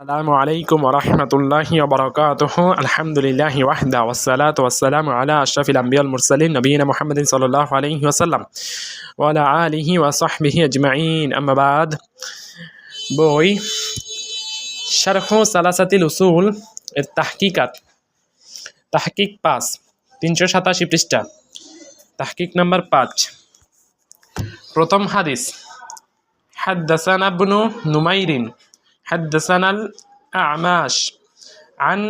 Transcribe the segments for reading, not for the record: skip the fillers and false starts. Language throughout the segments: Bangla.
আসসালামু আলাইকুম ওয়া রাহমাতুল্লাহি ওয়া বারাকাতুহু আলহামদুলিল্লাহি ওয়াহদা ওয়াসসালাতু ওয়াসসালামু আলা আশরাফিল আমবিয়া ওয়াল মুরসালিন নবিয়িনা মুহাম্মাদিন সাল্লাল্লাহু আলাইহি ওয়াসাল্লাম ওয়া আলা আলিহি ওয়া সাহবিহি আজমাইন আম্মা বাদ। বই শারহু সালাসাতিল উসুল এর তাহকিকাত, তাহকিক 5, 387 পৃষ্ঠা, তাহকিক নাম্বার 5। প্রথম হাদিস, হাদদাসানা ইবনু নুমাইরিন حدثنا الأعمش عن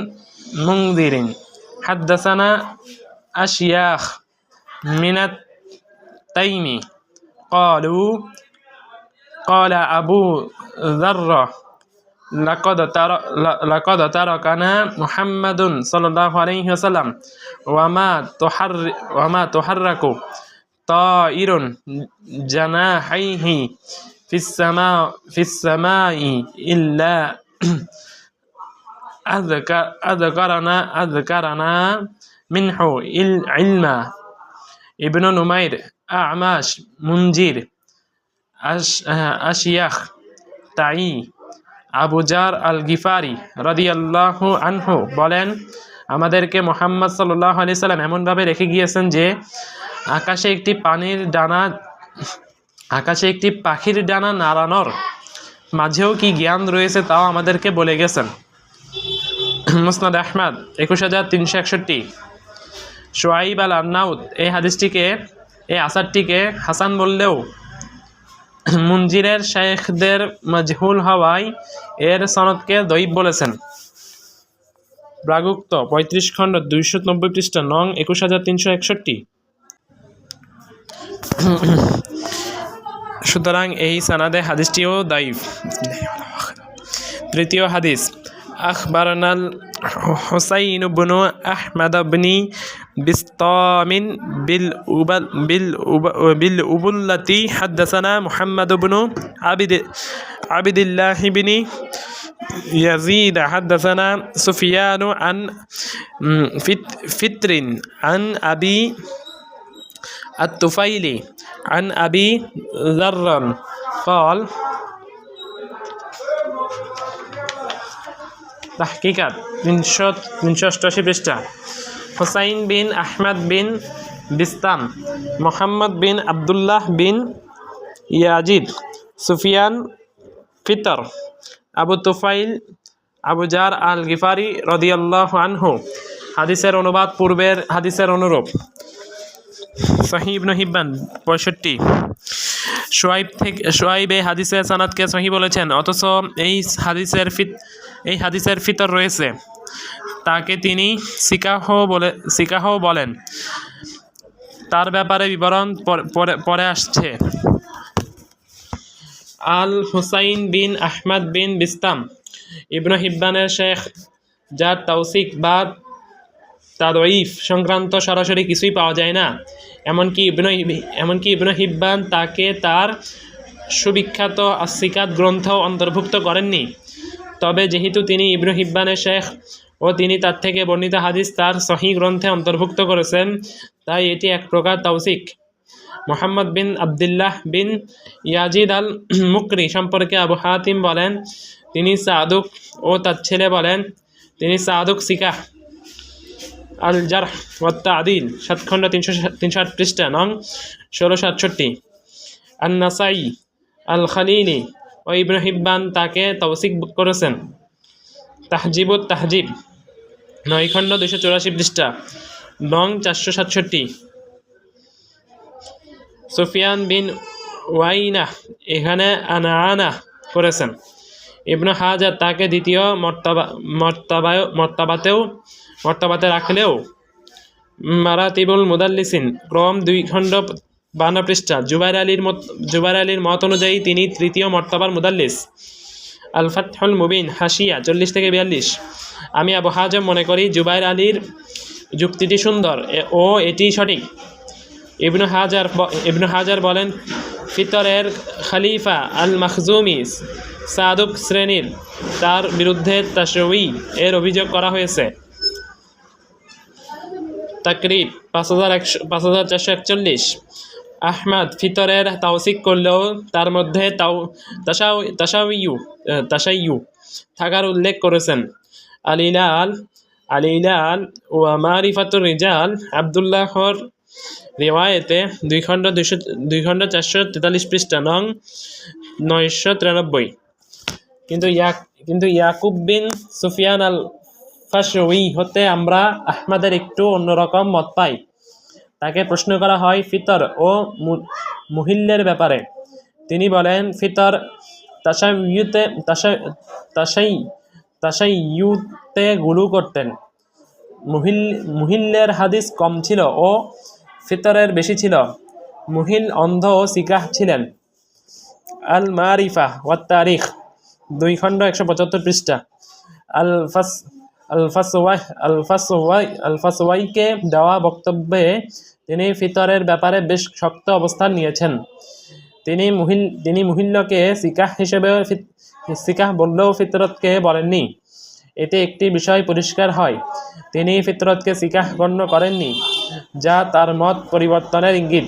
منذر حدثنا أشياخ من التيم قال أبو ذر لقد تركنا محمد صلى الله عليه وسلم وما تحرك طائر جناحيه في السماء إلا أذكرنا منه علما। ابن نمير، أعمش، منجير, আশিয়াখ, তাই, আবু জার আল গিফারি রাদিয়াল্লাহু আনহু বলেন, আমাদেরকে মুহাম্মদ সাল্লাল্লাহু আলাইহি সাল্লাম এমনভাবে রেখে গিয়েছেন যে আকাশে একটি পাখির ডানা নাড়ানোর মাঝেও কি জ্ঞান রয়েছে তাও আমাদেরকে বলে গেছেন। মুসনাদ আহমদ 21361। শুআইব আল আরনাউত এই আসারটিকে হাসান বললেও মুনজিরের শাইখদের মাজহুল হওয়ায় এর সনদকে দঈফ বলেছেন। প্রাগুক্ত 35 খণ্ড 290 পৃষ্ঠা, নং 21361। সুতরাং এই সানাদে হাদিসটিও দাইফ। তৃতীয় হাদিস, আখবারনাল হুসাইন ইবনু আহমদ ইবনি বিস্তামিন বিল উবুল্লাতি হাদদাসানা মুহাম্মদ ইবনু আবিদিল্লাহ ইবনি ইয়াজিদ হাদদাসানা সুফিয়ান আন ফিত্রিন আন আবি الطفيلي عن أبي ذر قال تحقيقات 388 পৃষ্ঠা। হুসাইন বিন আহমদ বিন বিস্তাম, মোহাম্মদ বিন আবদুল্লাহ বিন ইয়াজিদ, সুফিয়ান ফিতর, আবু তুফাইল, আবু জার আল গিফারি রাদিয়াল্লাহু আনহু। হাদিসের অনুবাদ পূর্বের হাদিসের অনুরূপ। সহিহ ইবনে হিব্বান 65। শুআইব এই হাদিসের সানাদকে সহিহ বলেছেন, অথচ এই হাদিসের ফিতর রয়েছে, তাকে তিনি সিকাহ বলেন। তার ব্যাপারে বিবরণ পরে আসছে। আল হুসাইন বিন আহমদ বিন বিস্তাম ইবনে হিব্বানের শেখ, যার তাওসিক বা তাদঈফ সংক্রান্ত সরাসরি কিছুই পাওয়া যায় না। এমনকি ইবনে হিব্বান তাকে তার সুবিখ্যাত আসিকাত গ্রন্থ অন্তর্ভুক্ত করেননি। তবে যেহেতু তিনি ইবনে হিব্বানের শেখ ও তিনি তার থেকে বর্ণিত হাদিস তার সহিহ গ্রন্থে অন্তর্ভুক্ত করেছেন, তাই এটি এক প্রকার তাওসিক। মুহাম্মদ বিন আবদুল্লাহ বিন ইয়াজিদ আল মুকরি সম্পর্কে আবু হাতিম বলেন, তিনি সাদুক, ও তার ছেলে বলেন তিনি সাদুক সিকাহ। আল জারহ ওয়া তা'দীল 7 খণ্ড 308 পৃষ্ঠা, নং 1668। আন-নাসাই, আল খালিলি ও ইবনে হিব্বান তাকে তাওসিক করেছেন। তাহজিবুত তাহজিব 9 খণ্ড 284 পৃষ্ঠা, নং 467। সুফিয়ান বিন ওয়াইনা এখানে আনা করেছেন। ইবনে হাজার তাকে দ্বিতীয় মর্তাবাতে রাখলেও মারাতিবুল মুদাল্লিসিন ক্রম 2 খণ্ড 52 পৃষ্ঠা, জুবাইর আলীর মত অনুযায়ী তিনি তৃতীয় মর্তাবার মুদাল্লিস। আল ফাতহুল মুবিন হাসিয়া 40 থেকে 42। আমি আবু হাজম মনে করি জুবাইর আলীর যুক্তিটি সুন্দর ও এটি সঠিক। ইবনে হাজার বলেন, ফিতরের খলিফা আল মাখজুমি সাদুক শ্রেণীর, তার বিরুদ্ধে তাশওয়ি এর অভিযোগ করা হয়েছে। তাকরিব 5441। আহমদ ফিতরের তাওসিক করলেও তার মধ্যে তাশাইয়ু থাকার উল্লেখ করেছেন। আল-ইলাল ওয়া মারিফাতুর রিজাল আব্দুল্লাহর রিওয়ায়েতে 2 খণ্ড 443 পৃষ্ঠা নং 993। কিন্তু ইয়াকুব বিন সুফিয়ান আল ফাশওয়ি হতে আমরা আহমদের একটু অন্যরকম মত পাই। তাকে প্রশ্ন করা হয় ফিতর ও মুহিল্লের ব্যাপারে। তিনি বলেন, ফিতর তাশাইয়ুতে গুলু করতেন। মুহিল্লের হাদিস কম ছিল ও ফিতরের বেশি ছিল। মুহিল অন্ধ ও সিকাহ ছিলেন। আল মারিফা ওয়াত তারিখ 2 খণ্ড 175 পৃষ্ঠা। আল-ফাসওয়াইকে দেওয়া বক্তব্যে তিনি ফিতরের ব্যাপারে বেশ শক্ত অবস্থান নিয়েছেন। তিনি মুহিল্লকে সিকাহ বললেও ফিতরতকে বলেননি। এতে একটি বিষয় পরিষ্কার হয়, তিনি ফিতরতকে সিকাহ গণ্য করেননি, যা তার মত পরিবর্তনের ইঙ্গিত।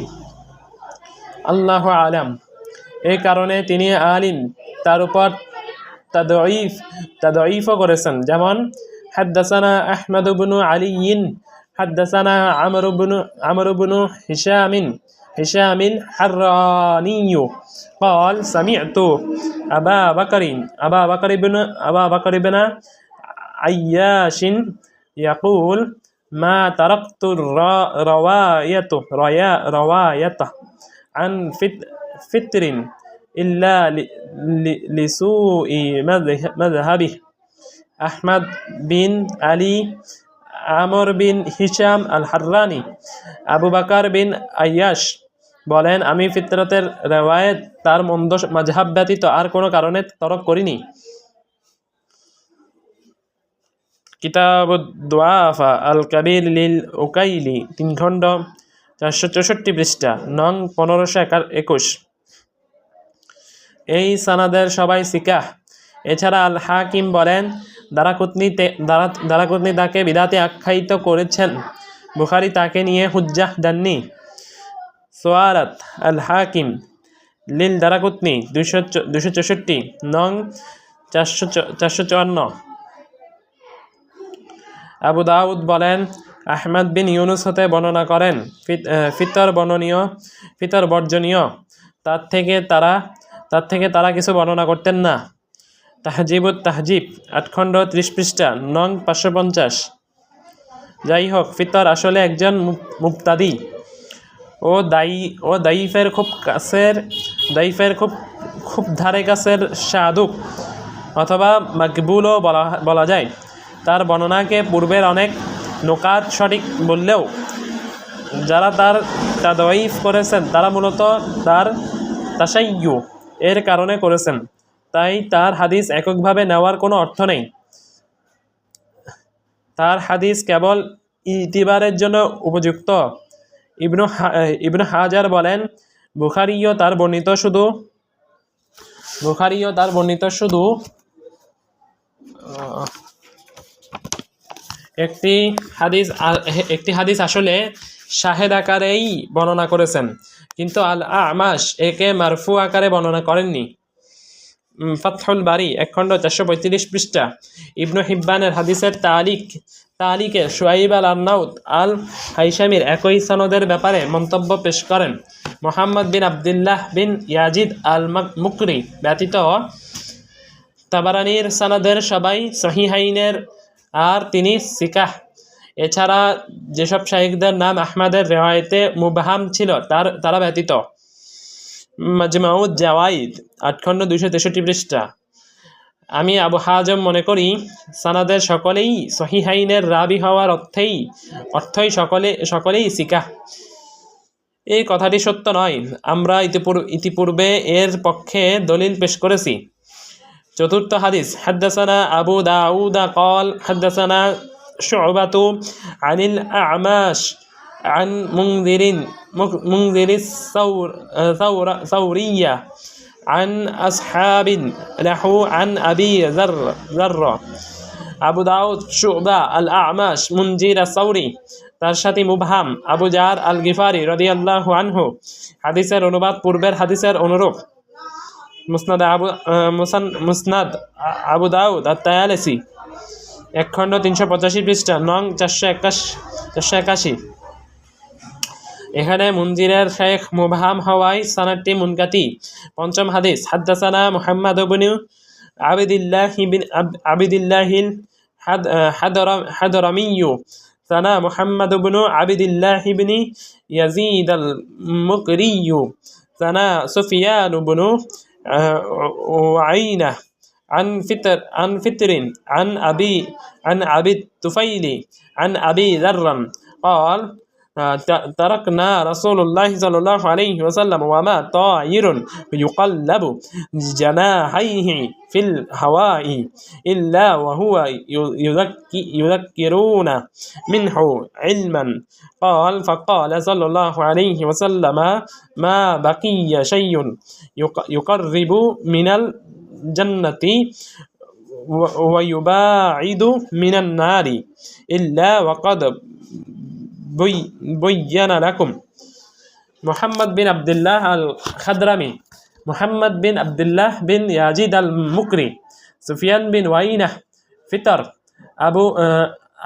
আল্লাহু আলাম। এই কারণে তিনি আলিম, তার উপর তাদঈফও করেছেন। যেমন হাদ্দাসানা আহমদ ইবনু আলিয়িন হাদ্দাসানা আমর ইবনু হিশামিন হাররানিয়্যু قال سمعت أبا بكر بن عياش يقول ما تركت روايته عن فطر إلا لسوء مذهبه। আহমদ বিন আলী, আমর বিন হিশাম আল হাররানি, আবু বাকার বিন আইয়াশ বলেন, আমি ফিতরতের রেওয়ায়েত তার মন্দ মাযহাব ব্যতীত আর কোনো কারণে তরক করিনি। কিতাবুদ দুআফা আল কাবীর লিল উকাইলি 3 খণ্ড 464 পৃষ্ঠা নং 1521। এই সানাদের সবাই সিকাহ। এছাড়া আল হাকিম বলেন, দারাকুতনি তাকে বিদাতে আখ্যায়িত করেছেন। বুখারী তাকে নিয়ে হুজ্জাহ দেননি। সোয়ারাত আল হাকিম লিল দারাকুতনি 264 নং 454। আবু দাউদ বলেন, আহমদ বিন ইউনুস হতে বর্ণনা করেন, ফিতর বর্জনীয়, তার থেকে তারা কিছু বর্ণনা করতেন না। তাহজিবুত তাহজিব 8 খণ্ড 30 পৃষ্ঠা নং 550। যাই হোক, ফিতর আসলে একজন মুবতাদি ও দাইফের খুব ধারে কাছের সাদুক অথবা মাকবুলও বলা যায়। তার বর্ণনাকে পূর্বের অনেক নুকাত সঠিক বললেও যারা তার তাদঈফ করেছেন তারা মূলত তার তাশাইয়্যু এর কারণে করেছেন। তাই তার হাদিস এককভাবে নেওয়ার কোনো অর্থ নেই। তার হাদিস কেবল ইতিবারের জন্য উপযুক্ত। ইবনু হাজার বলেন, বুখারীও তার বর্ণিত শুধু একটি হাদিস আসলে শাহেদ আকারেই বর্ণনা করেছেন, কিন্তু আল আমাশ একে মারফু আকারে বর্ণনা করেননি। ফাতহুল বারি 1 খণ্ড 435 পৃষ্ঠা। ইবনু হিব্বানের হাদিসের তালিকে শুআইব আল আরনাউত আল হাইশামির একই সনদের ব্যাপারে মন্তব্য পেশ করেন। মুহাম্মদ বিন আবদুল্লাহ বিন ইয়াজিদ আল মুকরি ব্যতীত তাবারানির সনদের সবাই সহিহাইনের, আর তিনি সিকাহ। এছাড়া যেসব শাইখদের নাম আহমদের রেওয়ায়েতে মুবহাম ছিল তারা ব্যতীত। মাজমাউদ জাওয়াইদ 8 খণ্ড 263 পৃষ্ঠা। আমি আবু হাজম মনে করি, সানাদের সকলেই সহিহাইনের রাবি হওয়ার অর্থই সকলেই সিকাহ। এই কথাটি সত্য নয়। আমরা ইতিপূর্বে এর পক্ষে দলিল পেশ করেছি। চতুর্থ হাদিস, হাদ্দাসানা আবু দাউদ قال হাদ্দাসানা শু'বাতু আনিল আ'মাশ عن منذر الثورية عن أصحاب له عن أبي ذر। আবু দাউদ, শু'বা, আল আ'মাশ, মুনজির আস-সাউরি, তার সাথে মুবহাম আবু জার আল গিফারি রাদিয়াল্লাহু আনহু। হাদিসের অনুবাদ পূর্বের হাদিসের অনুরূপ। মুসনাদ আবু দাউদ আত-তায়ালিসি 1 খণ্ড 385 পৃষ্ঠা নং 481। এখানে মুনজিরের শেখ মুবহাম হওয়ায় সনদটি মুনকাতি। পঞ্চম হাদিস, হাদদাসানা মুহাম্মদ ইবনে আবিদিল্লাহিল হাদরামিয়্যু সানা মুহাম্মদ ইবনে আবিদিল্লাহ ইবনে ইয়াজিদ আল মুকরিয়্যু সানা সুফিয়ান ইবনে উয়াইনা عن فطر عن أبي الطفيل عن أبي ذر قال تركنا رسول الله صلى الله عليه وسلم وما طائر يقلب جناحيه في الهواء إلا وهو يذكرون منه علما قال فقال صلى الله عليه وسلم ما بقي شيء يقرب من الجنة ويباعد من النار إلا وقد بين لكم محمد بن عبد الله الخضرمي محمد بن عبد الله بن يزيد المقري سفيان بن وعينة فطر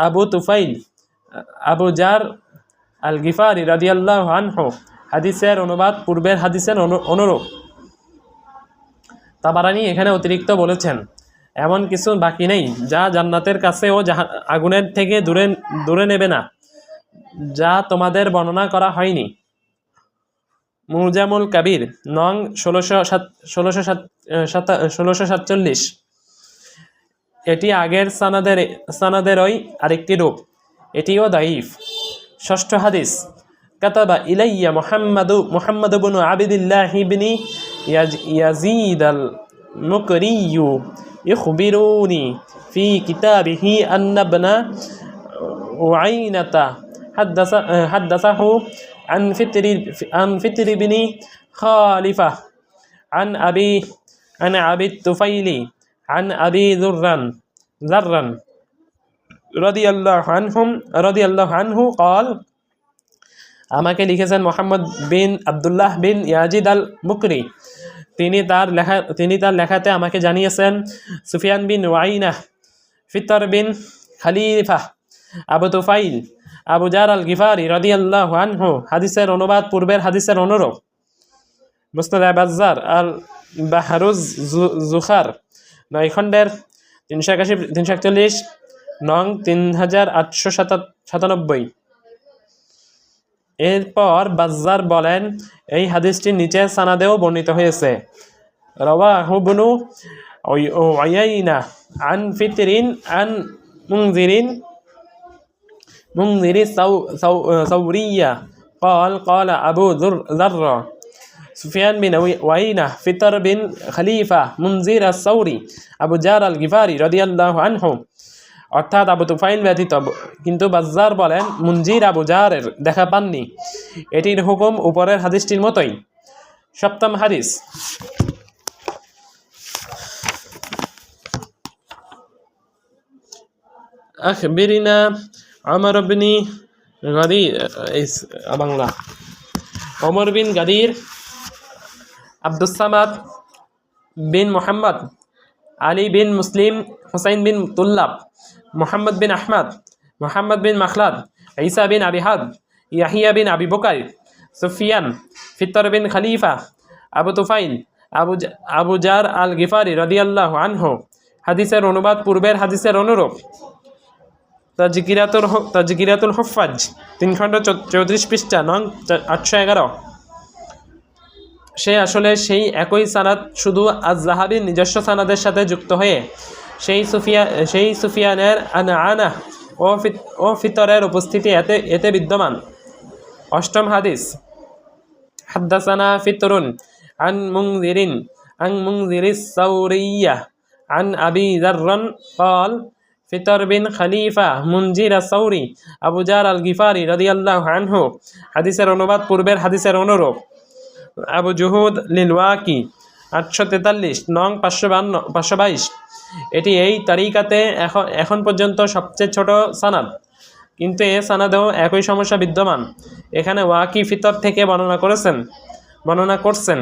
أبو طفيل আবু জার আল গিফারি রাদিয়াল্লাহু আনহু। হাদিসের অনুবাদ পূর্বের হাদিসের অনুরূপ। তাবারানী এখানে অতিরিক্ত বলেছেন, এমন কিছু বাকি নেই যা জান্নাতের কাছে ও আগুনের থেকে দূরে নেবে না, যা তোমাদের বর্ণনা করা হয়নি। মুজামুল কাবির নং 1647। এটি আগের সানাদেরই আরেকটি রূপ, এটিও দাঈফ। ষষ্ঠ হাদিস, কাতাবা ইলাইয়া মুহাম্মদ ইবনে আবিদিল্লাহ ইবনে ইয়াজিদ আল মুকরিয়্যু ইখবিরুনি ফি কিতাবিহি আন্না ইবনা উয়াইনাতা হাদাসাহু عن فطر بن خالفة عن أبي الطفيل عن أبي ذر رضي الله عنه قال আমাকে লিখেছেন মোহাম্মদ বিন আব্দুল্লাহ বিন ইয়াজিদ আল মুকরি। তিনি তার লেখাতে আমাকে জানিয়েছেন সুফিয়ান বিন ওয়াইনা, ফিতর বিন খালিফা, আবু তুফাইল, আবু জার আল গিফারি রাদিয়াল্লাহু আনহু। হাদিসের অনুবাদ পূর্বের হাদিসের অনুরূপ। মুসনাদ বাজ্জার আল বাহরুজ জুখার 9 খণ্ডের 341 নং 3897। এরপর বাজ্জার বলেন, এই হাদিসটি নিচের সানাদেও বর্ণিত হয়েছে। রাওয়াহু ইবনু উয়াইনা আন ফিতরিন আন منذر ثورية قال أبو ذر سفيان بن وعينة فطر بن خليفة منذر الثوري আবু জার আল গিফারি রাদিয়াল্লাহু আনহু, অর্থাৎ আবু তুফাইল ব্যতীত। কিন্তু বাজ্জার বলেন মুনজির আবু জারের দেখা পাননি। এটির হুকুম উপরের হাদিসটির মতোই। সপ্তম হাদিস, আখবিরিনা আমর বিন গাদির বাংলা ওমর বিন গাদির, আব্দুস সামাদ বিন মোহাম্মদ, আলী বিন মুসলিম, হুসাইন বিন তুল্লাব, মোহাম্মদ বিন আহমদ, মোহাম্মদ বিন মখলাদ, ঈসা বিন আবিহাদ, ইয়াহিয়া বিন আবি বকর, সুফিয়ান, ফিতর বিন খলিফা, আবু তুফাইল, আবু জার আল গিফারি রাদিয়াল্লাহু আনহু। হাদিসের অনুবাদ পূর্বের হাদিসের অনুরূপ। তাজকিরাতুল হুফাজ 3 খণ্ড 34 পৃষ্ঠা নং 811। সে আসলে সেই একই সানাদ, শুধু আজ-জাহাবির নিজস্ব সানাদের সাথে যুক্ত হয়ে সেই সুফিয়ানের আনা ও ফিতরের উপস্থিতি এতে বিদ্যমান। অষ্টম হাদিস, হাদ্দাসানা ফিতরুন আন মুনজিরিস সাউরিয়্যা আন আবি যাররান قال ফিতর বিন খলিফা মুনজির আস-সাউরি আবু জার আল গিফারি রাদিয়াল্লাহু আনহু। হাদিসের অনুবাদ পূর্বের হাদিসের অনুরূপ। আবু জুহুদ লিল ওয়াকি 843 নং 522। এটি এই তারিকাতে এখন পর্যন্ত সবচেয়ে ছোট সানাদ, কিন্তু এ সানাদেও একই সমস্যা বিদ্যমান। এখানে ওয়াকি ফিতর থেকে বর্ণনা করছেন।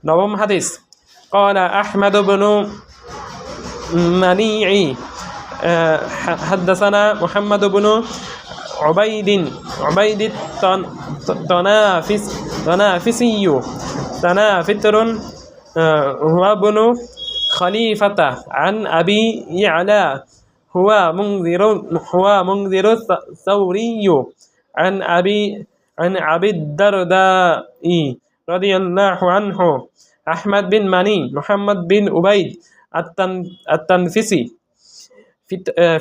নবম হাদিস, قال أحمد بن منيع حدثنا محمد بن عبيد التنافسي تنافتر هو ابن خليفة عن أبي يعلى هو منذر الثوري عن أبي الدرداء رضي الله عنه أحمد بن مني محمد بن عبيد التنفسي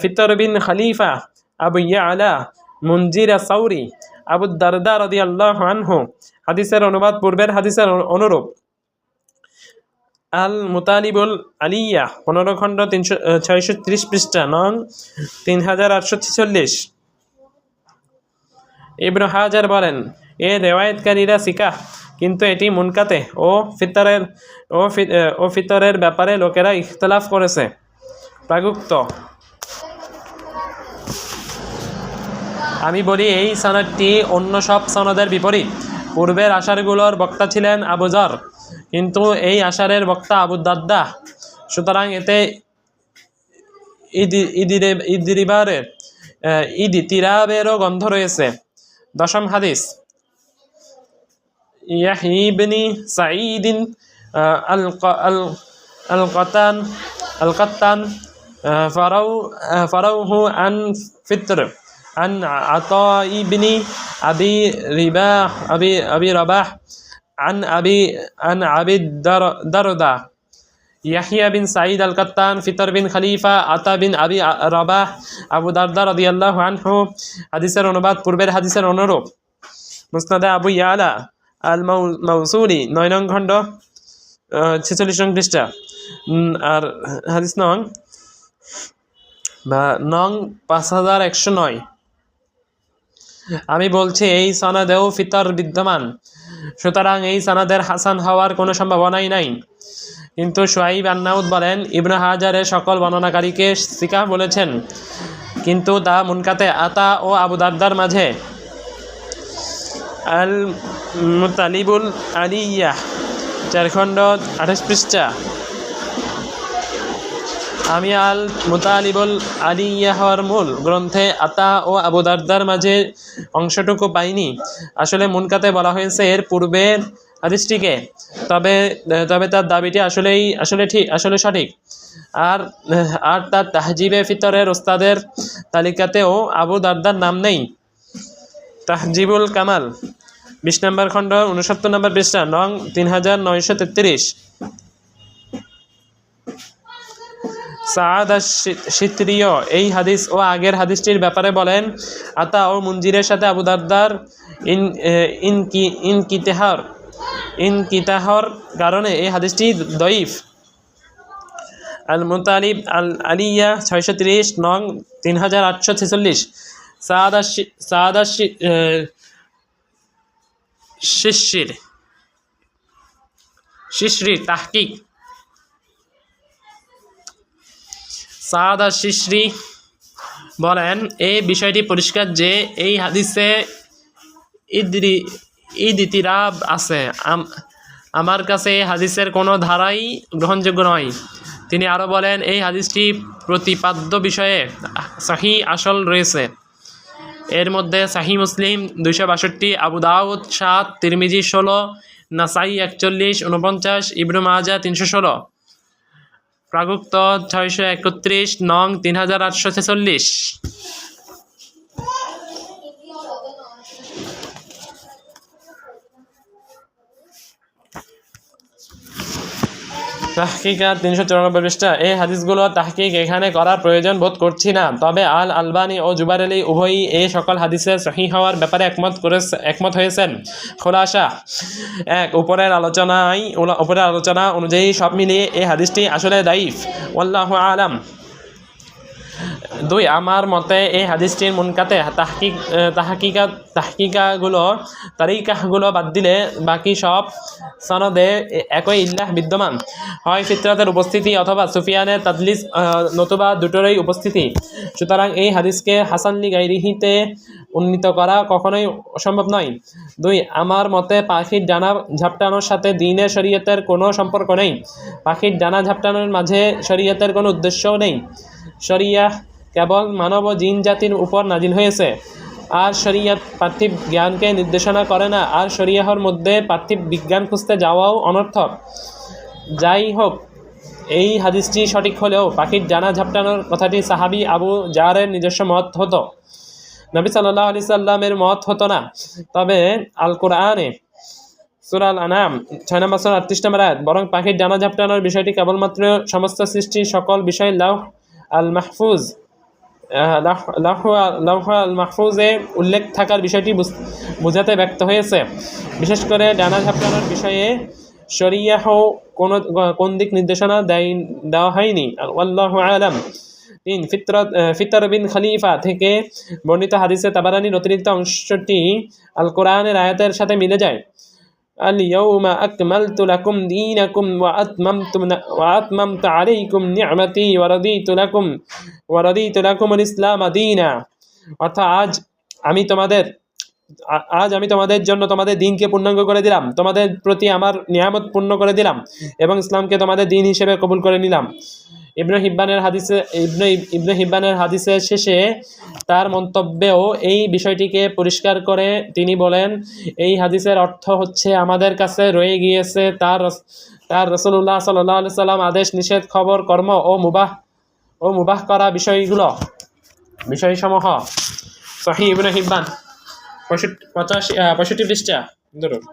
ফিতর বিন খলিফা, আবু ইয়ালা, মুনজির সাউরি, আবু দারদা রাদিয়াল্লাহু আনহু। হাদিসের অনুবাদ পূর্বের হাদিসের অনুরূপ। আল মুতালিবুল আলিয়া 15 খণ্ড 630 পৃষ্ঠা নং 3846। ইবনে হাজার বলেন, এ রেওয়ায়েতকারীরা সিকাহ, কিন্তু এটি মুনকাতে ও ফিতরের ব্যাপারে লোকেরা ইখতিলাফ করেছে। প্রাগুক্ত আমি বলি, এই সনদটি অন্য সব সনদের বিপরীত। পূর্বের আশারগুলোর বক্তা ছিলেন আবু যর, কিন্তু এই আশারের বক্তা আবু দারদা। সুতরাং এতে ইদিতিরাবেরও গন্ধ রয়েছে। দশম হাদিস, ইয়াহয়ী ইবনে সাঈদ আল-কাত্তান ফারাউহু আন ফিতর عن عطاء بن أبي رباح عن أبي الدرداء ইয়াহিয়া বিন সাঈদ আল কাত্তান, ফিতর বিন খলিফা, আতা বিন আবি রবাহ, আবু দারদা রাদিয়াল্লাহু আনহু। হাদিসের অনুবাদ পূর্বের হাদিসের অনুরূপ। মুসনাদে আবু ইয়ালা আল মাউসুলি 9 নং খণ্ড 46 নং পৃষ্ঠা। আর হাদিস নং 5109। আমি বলছি, এই সনদেও ফিতর বিদ্যমান, সুতরাং এই সনদের হাসান হওয়ার কোনো সম্ভাবনাই নাই। কিন্তু শুআইব আন-নাউদ বলেন, ইবনে হাজারের সকল বর্ণনাকারীকে সিকাহ বলেছেন, কিন্তু তা মুনকাতে আতা ও আবু দারদার মাঝে। আল মুতালিবুল আলিয়া 4 খণ্ড 28 পৃষ্ঠা। আমি আল মুতালিবুল আলিয়াহর মূল গ্রন্থে আতা ও আবু দারদার মাঝে অংশটুকু পাইনি। আসলে মুনকাতে বলা হয়েছে এর পূর্বের হাদিসটিকে, তবে তার দাবিটি আসলে সঠিক। আর তার তাহজিবে ফিতরের ওস্তাদের তালিকাতেও আবু দারদার নাম নেই। তাহজিবুল কামাল 20 নম্বর খণ্ড 69 নম্বর পৃষ্ঠা নং 3933। সাআদ আশ-শিত্রিয় এই হাদিস ও আগের হাদিসটির ব্যাপারে বলেন, আতা ও মুনজিরের সাথে আবু দারদার ইনকিতাহর কারণে এই হাদিসটি দঈফ। আল মুতালিব আল আলিয়া 630 নং 3846। সাআদ শিশরি তাহকিক। সাআদ আশ-শিশরি বলেন, এই বিষয়টি পরিষ্কার যে এই হাদিসে ইদিতিরাব আছে। আমার কাছে এই হাদিসের কোনো ধারাই গ্রহণযোগ্য নয়। তিনি আরও বলেন, এই হাদিসটি প্রতিপাদ্য বিষয়ে সহিহ আসল রয়েছে। এর মধ্যে সহিহ মুসলিম 262, আবু দাউদ 7, তিরমিজি 16, নাসাই 41, 49, ইবনে মাজাহ 316। প্রাগুক্ত 631 নং 3846। তাহকিকাত 394 পৃষ্ঠা। এই হাদিসগুলো তাহকিক এখানে করার প্রয়োজন বোধ করছি না, তবে আল আলবানী ও জুবাইর আলী উভয়ই এই সকল হাদিসের সহিহ হওয়ার ব্যাপারে একমত হয়েছেন। খোলাসা 1, উপরের আলোচনা অনুযায়ী সব মিলিয়ে এই হাদিসটি আসলে দাঈফ। ওয়াল্লাহু আলাম। 2 আমার মতে এই হাদিসটির মুনকাতে তারিকাগুলো বাদ দিলে বাকি সব সনদে একই ইল্লাহ বিদ্যমান, হয় ফিতরাতের উপস্থিতি অথবা সুফিয়ানের তাদলিস নতুবা দুটোরই উপস্থিতি। সুতরাং এই হাদিসকে হাসান লি গাইরিহিতে উন্নীত করা কখনোই অসম্ভব নয়। 2 আমার মতে পাখির ডানা ঝাপটানোর সাথে দ্বীনের শরীয়তের কোনো সম্পর্ক নেই। পাখির ডানা ঝাপটানোর মাঝে শরীয়তের কোনো উদ্দেশ্যও নেই। শরিয়াহ কেবল মানব ও জিন জাতির উপর নাজিল হয়েছে, আর শরিয়ত পার্থিব জ্ঞানকে নির্দেশনা করে না, আর শরিয়াহর মধ্যে পার্থিব বিজ্ঞান খুঁজতে যাওয়াও অনর্থক। যাই হোক, এই হাদিসটি সঠিক হলেও পাখির ডানা ঝাপটানোর কথাটি সাহাবী আবু জারের নিজস্ব মত হতো, নবী সাল্লাল্লাহু আলাইহি সাল্লামের মত হতো না। তবে আল কোরআনে সূরা আল আনাম 6 নম্বর সূরা 38 নম্বর আয়াত বরং পাখির ডানা ঝাপটানোর বিষয়টি কেবলমাত্র সমস্ত সৃষ্টির সকল বিষয় লাউহ আল মাহফুজে উল্লেখ থাকার বিষয়টি বোঝাতে ব্যক্ত হয়েছে। বিশেষ করে ডানা ঝাপটানোর বিষয়ে শরিয়াহ কোন দিক নির্দেশনা দেওয়া হয়নি। আল্লাহু আলাম। 3 ফিতর বিন খলিফা থেকে বর্ণিত হাদিসে তাবারানির অতিরিক্ত অংশটি আল কোরআনের আয়াতের সাথে মিলে যায়। আল ইয়াউমা আকমালতু লাকুম দীনাকুম ওয়া আতমামতু আলাইকুম নি'মাতি ওয়া রাদিতু লাকুমুল ইসলাম দীনা। অর্থাৎ আজ আমি তোমাদের জন্য তোমাদের দ্বীনকে পূর্ণাঙ্গ করে দিলাম, তোমাদের প্রতি আমার নিয়ামত পূর্ণ করে দিলাম এবং ইসলামকে তোমাদের দ্বীন হিসেবে কবুল করে নিলাম। ইবনে হিব্বানের হাদিসের শেষে তার মন্তব্যেও এই বিষয়টিকে পরিষ্কার করে তিনি বলেন, এই হাদিসের অর্থ হচ্ছে আমাদের কাছে রয়ে গিয়েছে তার রাসূলুল্লাহ সাল্লাল্লাহু আলাইহি সাল্লাম আদেশ নিষেধ খবর কর্ম ও মুবাহ করা বিষয়সমূহ। সহিহ ইবনে হিব্বান 65 পৃষ্ঠা, ধরুন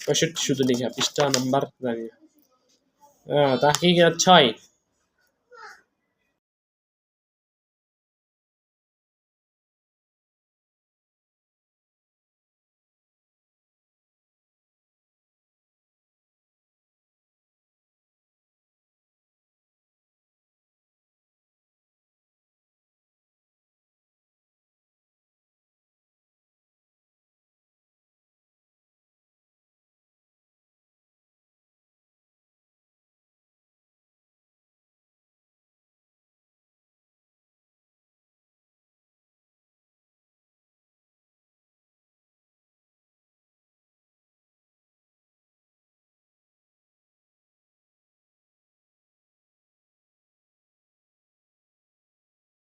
65 শুধু লেখা পৃষ্ঠা নাম্বার জানি তাহকিক 6।